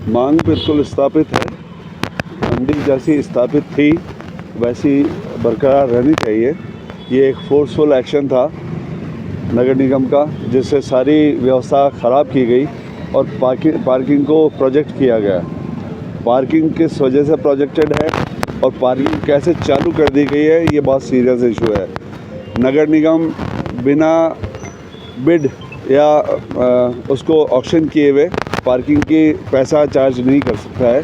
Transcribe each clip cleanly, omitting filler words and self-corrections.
मांग बिल्कुल स्थापित है। मंडी जैसी स्थापित थी वैसी बरकरार रहनी चाहिए। ये एक फोर्सफुल एक्शन था नगर निगम का, जिससे सारी व्यवस्था ख़राब की गई और पार्किंग को प्रोजेक्ट किया गया। पार्किंग किस वजह से प्रोजेक्टेड है और पार्किंग कैसे चालू कर दी गई है, ये बहुत सीरियस इशू है। नगर निगम बिना बिड या उसको ऑक्शन किए हुए पार्किंग की पैसा चार्ज नहीं कर सकता है,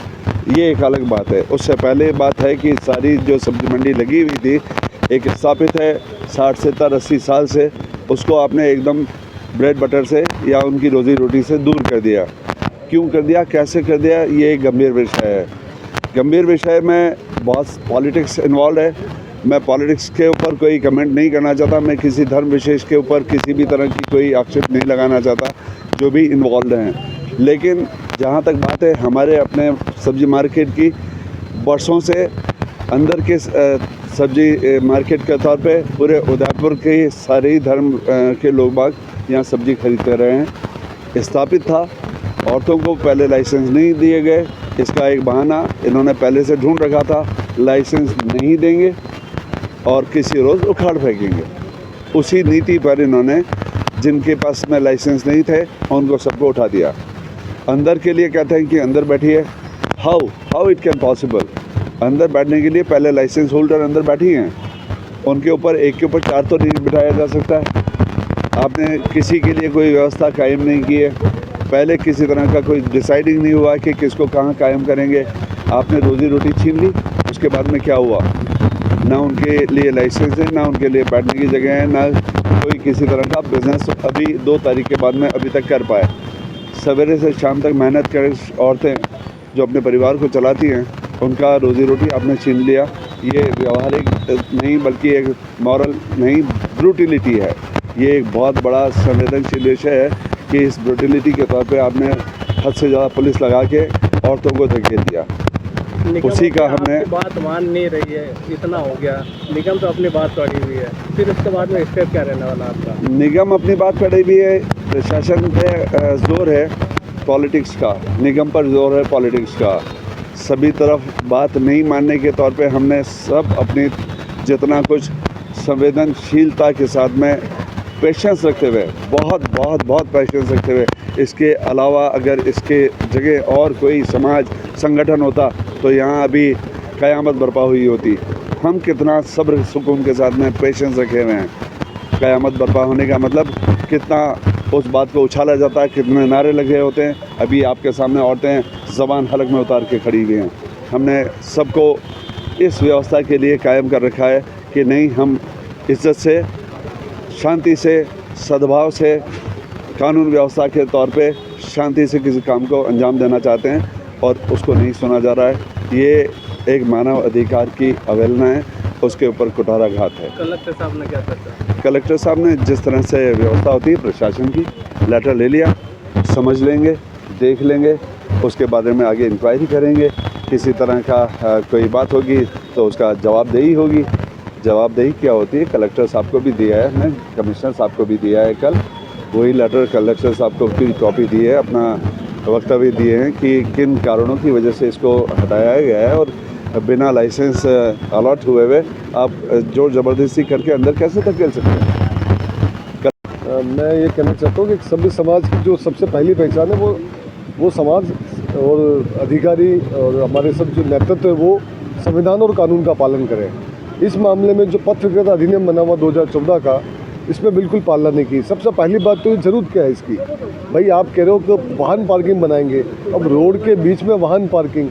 ये एक अलग बात है। उससे पहले बात है कि सारी जो सब्जी मंडी लगी हुई थी, एक स्थापित है 60 से 80 साल से, उसको आपने एकदम ब्रेड बटर से या उनकी रोज़ी रोटी से दूर कर दिया। क्यों कर दिया, कैसे कर दिया, ये एक गंभीर विषय है। गंभीर विषय में बहुत पॉलिटिक्स इन्वॉल्व है। मैं पॉलिटिक्स के ऊपर कोई कमेंट नहीं करना चाहता। मैं किसी धर्म विशेष के ऊपर किसी भी तरह की कोई आक्षेप नहीं लगाना चाहता, जो भी इन्वॉल्व हैं। लेकिन जहाँ तक बात है हमारे अपने सब्ज़ी मार्केट की, बरसों से अंदर के सब्ज़ी मार्केट के तौर पे पूरे उदयपुर के सारे ही धर्म के लोग बाग यहाँ सब्ज़ी खरीदते रहे हैं। स्थापित था, औरतों को पहले लाइसेंस नहीं दिए गए, इसका एक बहाना इन्होंने पहले से ढूंढ रखा था। लाइसेंस नहीं देंगे और किसी रोज़ उखाड़ फेंकेंगे। उसी नीति पर इन्होंने जिनके पास में लाइसेंस नहीं थे उनको सबको उठा दिया। अंदर के लिए कहते हैं कि अंदर बैठिए। How it can possible. अंदर बैठने के लिए पहले लाइसेंस होल्डर अंदर बैठी हैं, उनके ऊपर एक के ऊपर 4 तो नहीं बिठाया जा सकता है। आपने किसी के लिए कोई व्यवस्था कायम नहीं की है। पहले किसी तरह का कोई डिसाइडिंग नहीं हुआ कि किसको कहाँ कायम करेंगे। आपने रोज़ी रोटी छीन ली। उसके बाद में क्या हुआ, ना उनके लिए लाइसेंस है, ना उनके लिए बैठने की जगह है, ना कोई किसी तरह का बिज़नेस अभी 2 तारीख के बाद में अभी तक कर पाए। सवेरे से शाम तक मेहनत कर औरतें जो अपने परिवार को चलाती हैं, उनका रोज़ी रोटी आपने छीन लिया। ये व्यवहारिक नहीं बल्कि एक मॉरल नहीं, ब्रूटिलिटी है। ये एक बहुत बड़ा संवेदनशील विषय है कि इस ब्रूटिलिटी के तौर पे आपने हद से ज़्यादा पुलिस लगा के औरतों को धकेल दिया। उसी का हमने बात मान नहीं रही है, इतना हो गया। निगम तो अपनी बात पड़ी हुई है, फिर उसके बाद में स्टेप क्या रहने वाला आपका? निगम अपनी बात पड़ी हुई है, प्रशासन पे जोर है पॉलिटिक्स का, निगम पर जोर है पॉलिटिक्स का। सभी तरफ बात नहीं मानने के तौर पे हमने सब अपनी जितना कुछ संवेदनशीलता के साथ में पेशेंस रखते हुए, बहुत पेशेंस रखते हुए, इसके अलावा अगर इसके जगह और कोई समाज संगठन होता तो यहाँ अभी क़यामत बर्पा हुई होती। हम कितना सब्र सुकून के साथ में पेशेंस रखे हुए हैं। क़यामत बर्पा होने का मतलब कितना उस बात को उछाला जाता है, कितने नारे लगे होते हैं। अभी आपके सामने औरतें ज़बान हलक में उतार के खड़ी हुई हैं। हमने सबको इस व्यवस्था के लिए कायम कर रखा है कि नहीं, हम इज़्ज़त से, शांति से, सद्भाव से, कानून व्यवस्था के तौर पे शांति से किसी काम को अंजाम देना चाहते हैं और उसको नहीं सुना जा रहा है। ये एक मानव अधिकार की अवहेलना है, उसके ऊपर कुठाराघात है। कलेक्टर साहब ने क्या करता? कलेक्टर साहब ने जिस तरह से व्यवस्था होती है प्रशासन की, लेटर ले लिया, समझ लेंगे, देख लेंगे, उसके बारे में आगे इंक्वायरी करेंगे। किसी तरह का कोई बात होगी तो उसका जवाबदेही होगी। जवाबदेही क्या होती है, कलेक्टर साहब को भी दिया है, हमने कमिश्नर साहब को भी दिया है। कल वही लेटर कलेक्टर साहब को की कॉपी दी है, अपना वक्तव्य दिए हैं कि किन कारणों की वजह से इसको हटाया गया है और बिना लाइसेंस अलॉट हुए हुए आप जोर ज़बरदस्ती करके अंदर कैसे धकेल सकते हैं। मैं ये कहना चाहता हूँ कि सभ्य समाज की जो सबसे पहली पहचान है वो समाज और अधिकारी और हमारे सब जो नेतृत्व है वो संविधान और कानून का पालन करें। इस मामले में जो पथ विक्रेता अधिनियम बना हुआ 2014 का, इसमें बिल्कुल पालना नहीं की। सबसे पहली बात तो ये ज़रूरत क्या है इसकी, भाई आप कह रहे हो कि वाहन पार्किंग बनाएंगे, अब रोड के बीच में वाहन पार्किंग,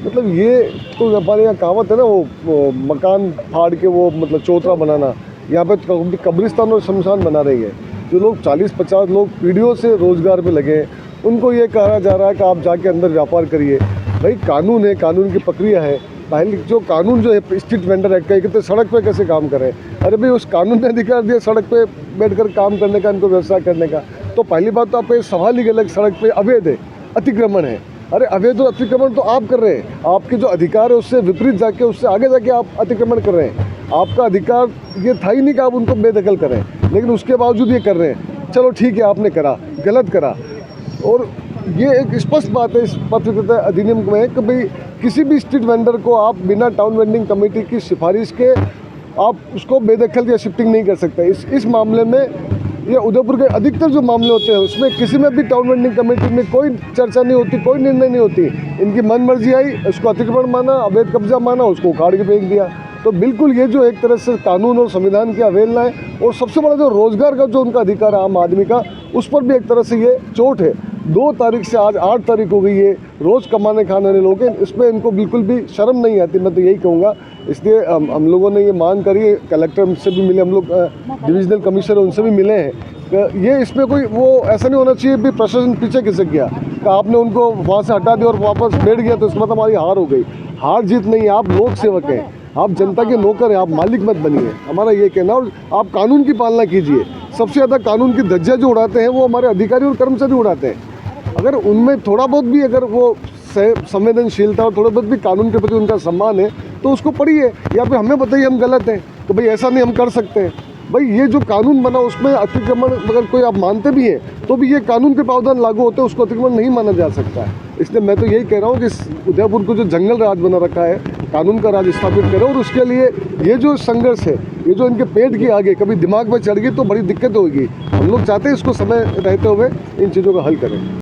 मतलब ये तो हमारे यहाँ कहावत है ना, वो मकान फाड़ के वो मतलब चौतरा बनाना। यहाँ पे कब्रिस्तान और शमशान बना रही है। जो लोग 40-50 लोग पीढ़ियों से रोज़गार में लगे हैं, उनको ये कहा जा रहा है कि आप जाके अंदर व्यापार करिए। भाई कानून है, कानून की प्रक्रिया है। पहले जो कानून जो है स्ट्रीट वेंडर एक्ट का, कहते सड़क पे कैसे काम करें। अरे भाई उस कानून ने अधिकार दिया सड़क पे बैठकर काम करने का, इनको व्यवसाय करने का। तो पहली बात तो आपका ये सवाल ही गलत, सड़क पे अवैध है, अतिक्रमण है। अरे अवैध और अतिक्रमण तो आप कर रहे हैं, आपके जो अधिकार है उससे विपरीत जाके, उससे आगे जाके आप अतिक्रमण कर रहे हैं। आपका अधिकार ये था ही नहीं कि आप उनको बेदखल करें, लेकिन उसके बावजूद ये कर रहे हैं। चलो ठीक है, आपने करा, गलत करा। और ये एक स्पष्ट बात है इस पत्रकारिता अधिनियम में कि भाई किसी भी स्ट्रीट वेंडर को आप बिना टाउन वेंडिंग कमेटी की सिफारिश के आप उसको बेदखल या शिफ्टिंग नहीं कर सकते। इस मामले में ये उदयपुर के अधिकतर जो मामले होते हैं उसमें किसी में भी टाउन वेंडिंग कमेटी में कोई चर्चा नहीं होती, कोई निर्णय नहीं होती। इनकी मन मर्जी आई, उसको अतिक्रमण माना, अवैध कब्जा माना, उसको उखाड़ के फेंक दिया। तो बिल्कुल ये जो एक तरह से कानून और संविधान की अवहेलना है, और सबसे बड़ा जो रोजगार का जो उनका अधिकार है आम आदमी का, उस पर भी एक तरह से ये चोट है। 2 तारीख से आज 8 तारीख हो गई है, रोज़ कमाने खाने वाले लोग हैं, इसमें इनको बिल्कुल भी शर्म नहीं आती, मैं तो यही कहूँगा। इसलिए हम लोगों ने ये मांग करी है, कलेक्टर से भी मिले, हम लोग डिविजनल कमिश्नर उनसे भी मिले हैं। ये इसमें कोई वो ऐसा नहीं होना चाहिए भी प्रशासन पीछे खिसक गया कि आपने उनको वहाँ से हटा दिया और वापस बैठ गया तो इसमें तो हमारी हार हो गई। हार जीत नहीं है, आप लोक सेवक हैं, आप जनता के नौकर हैं, आप मालिक मत बनिए, हमारा ये कहना। और आप कानून की पालना कीजिए। सबसे ज़्यादा कानून की धज्जियाँ जो उड़ाते हैं वो हमारे अधिकारी और कर्मचारी उड़ाते हैं। अगर उनमें थोड़ा बहुत भी अगर वो संवेदनशीलता और थोड़ा बहुत भी कानून के प्रति उनका सम्मान है तो उसको पढ़िए, या फिर हमें बताइए हम गलत हैं तो भाई ऐसा नहीं हम कर सकते हैं। भाई ये जो कानून बना उसमें अतिक्रमण अगर कोई आप मानते भी हैं तो भी ये कानून के प्रावधान लागू होते हैं, उसको अतिक्रमण नहीं माना जा सकता है। इसलिए मैं तो यही कह रहा हूँ कि उदयपुर को जो जंगल राज बना रखा है, कानून का राज स्थापित करें, और उसके लिए ये जो संघर्ष है, ये जो इनके पेट के आगे कभी दिमाग में चढ़ गई तो बड़ी दिक्कत होगी। हम लोग चाहते हैं इसको समय रहते हुए इन चीज़ों का हल करें।